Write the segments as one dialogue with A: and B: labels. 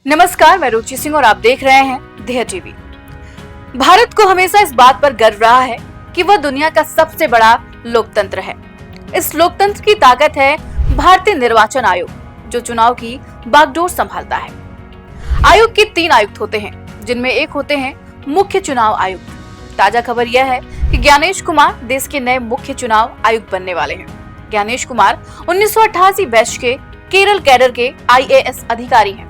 A: नमस्कार, मैं रुचि सिंह और आप देख रहे हैं देह टीवी। भारत को हमेशा इस बात पर गर्व रहा है कि वह दुनिया का सबसे बड़ा लोकतंत्र है। इस लोकतंत्र की ताकत है भारतीय निर्वाचन आयोग, जो चुनाव की बागडोर संभालता है। आयोग के 3 आयुक्त होते हैं, जिनमें एक होते हैं मुख्य चुनाव आयुक्त। ताजा खबर यह है कि ज्ञानेश कुमार देश के नए मुख्य चुनाव आयुक्त बनने वाले हैं। ज्ञानेश कुमार 1988 बैच के केरल कैडर के IAS अधिकारी हैं।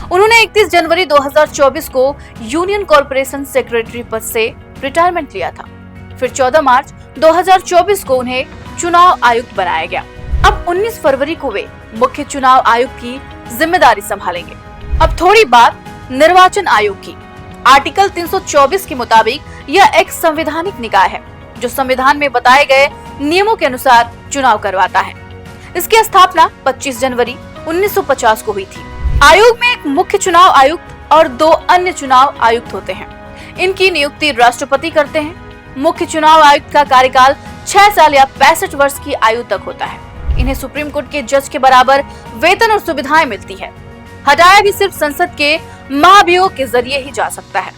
A: उन्होंने 31 जनवरी 2024 को यूनियन कॉर्पोरेशन सेक्रेटरी पद से रिटायरमेंट लिया था। फिर 14 मार्च 2024 को उन्हें चुनाव आयुक्त बनाया गया। अब 19 फरवरी को वे मुख्य चुनाव आयुक्त की जिम्मेदारी संभालेंगे। अब थोड़ी बात निर्वाचन आयोग की। आर्टिकल 324 के मुताबिक यह एक संवैधानिक निकाय है, जो संविधान में बताए गए नियमों के अनुसार चुनाव करवाता है। इसकी स्थापना 25 जनवरी 1950 को हुई थी। आयोग में एक मुख्य चुनाव आयुक्त और 2 अन्य चुनाव आयुक्त होते हैं। इनकी नियुक्ति राष्ट्रपति करते हैं। मुख्य चुनाव आयुक्त का कार्यकाल 6 साल या 65 वर्ष की आयु तक होता है। इन्हें सुप्रीम कोर्ट के जज के बराबर वेतन और सुविधाएं मिलती है। हटाया भी सिर्फ संसद के महाभियोग के जरिए ही जा सकता है।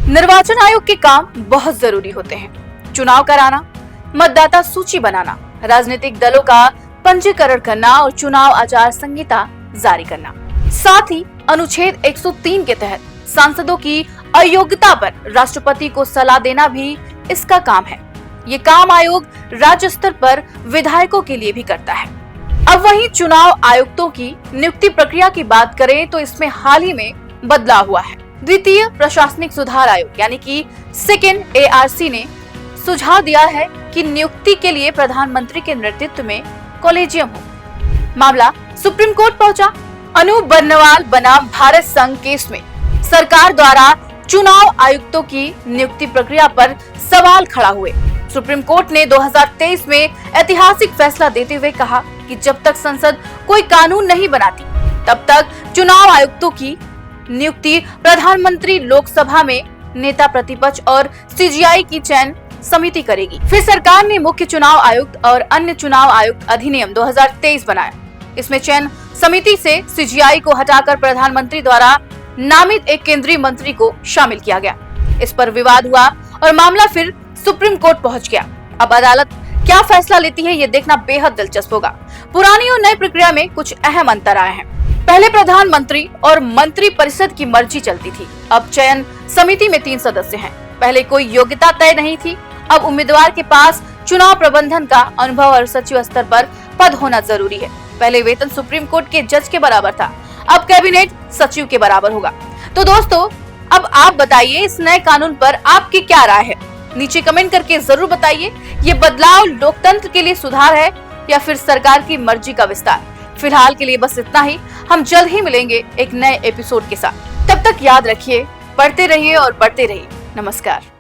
A: निर्वाचन आयोग के काम बहुत जरूरी होते हैं। चुनाव कराना, मतदाता सूची बनाना, राजनीतिक दलों का पंजीकरण करना और चुनाव आचार संहिता जारी करना। साथ ही अनुच्छेद 103 के तहत सांसदों की अयोग्यता पर राष्ट्रपति को सलाह देना भी इसका काम है। ये काम आयोग राज्य स्तर पर विधायकों के लिए भी करता है। अब वहीं चुनाव आयुक्तों की नियुक्ति प्रक्रिया की बात करें तो इसमें हाल ही में बदलाव हुआ है। द्वितीय प्रशासनिक सुधार आयोग यानी कि सेकेंड ARC ने सुझाव दिया है कि नियुक्ति के लिए प्रधानमंत्री के नेतृत्व में कॉलेजियम हो। मामला सुप्रीम कोर्ट पहुंचा। अनूप बर्नवाल बनाम भारत संघ केस में सरकार द्वारा चुनाव आयुक्तों की नियुक्ति प्रक्रिया पर सवाल खड़ा हुए। सुप्रीम कोर्ट ने 2023 में ऐतिहासिक फैसला देते हुए कहा कि जब तक संसद कोई कानून नहीं बनाती, तब तक चुनाव आयुक्तों की नियुक्ति प्रधानमंत्री, लोकसभा में नेता प्रतिपक्ष और CGI की चयन समिति करेगी। फिर सरकार ने मुख्य चुनाव आयुक्त और अन्य चुनाव आयुक्त अधिनियम 2023 बनाया। इसमें चयन समिति से CGI को हटाकर प्रधानमंत्री द्वारा नामित एक केंद्रीय मंत्री को शामिल किया गया। इस पर विवाद हुआ और मामला फिर सुप्रीम कोर्ट पहुंच गया। अब अदालत क्या फैसला लेती है, ये देखना बेहद दिलचस्प होगा। पुरानी और नई प्रक्रिया में कुछ अहम अंतर आए हैं। पहले प्रधानमंत्री और मंत्री परिषद की मर्जी चलती थी। अब चयन समिति में 3 सदस्य हैं। पहले कोई योग्यता तय नहीं थी। अब उम्मीदवार के पास चुनाव प्रबंधन का अनुभव और सचिव स्तर पर पद होना जरूरी है। पहले वेतन सुप्रीम कोर्ट के जज के बराबर था, अब कैबिनेट सचिव के बराबर होगा। तो दोस्तों, अब आप बताइए इस नए कानून पर आपकी क्या राय है? नीचे कमेंट करके जरूर बताइए। ये बदलाव लोकतंत्र के लिए सुधार है या फिर सरकार की मर्जी का विस्तार? फिलहाल के लिए बस इतना ही। हम जल्द ही मिलेंगे एक नए एपिसोड के साथ। तब तक याद रखिए, पढ़ते रहिए और बढ़ते रहिए। नमस्कार।